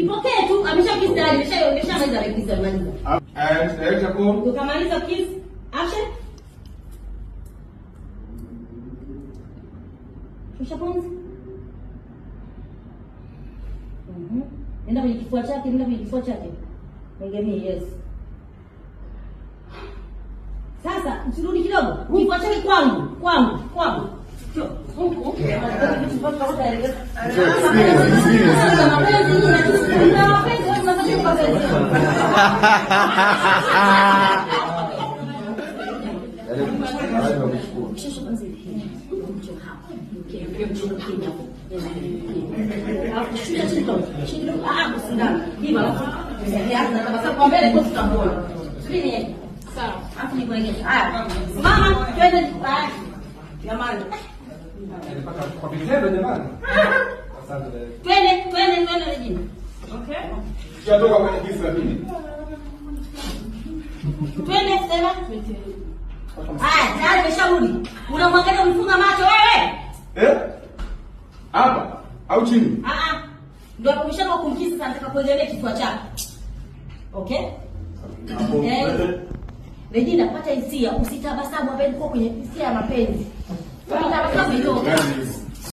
Ipokee tu, ameshakiss tayari, ameshamaliza kiss amaliza. Ukamaliza kiss, action. Shusha pumzi. Nenda kwenye kifua chake, nenda kwenye kifua chake. Ngemie, yes. Sasa, usirudi kidogo. Kifua chake kwangu. Sio. Mama, twende jamani. Kwa vitendo jamani. Asante. Twende Regina. Okay. Sijatoka kwenye kisa mimi. Twende sema. Tayari umesharudi. Unamwangalia umfunga macho wewe? Hapa au chini? Ndio hapo umeshaanza kumkisi sana nataka kuendelea kifua chako. Okay? Regina, pata hisia, usitabasamu hapa, uko kwenye hisia ya mapenzi. Usitabasamu hiyo.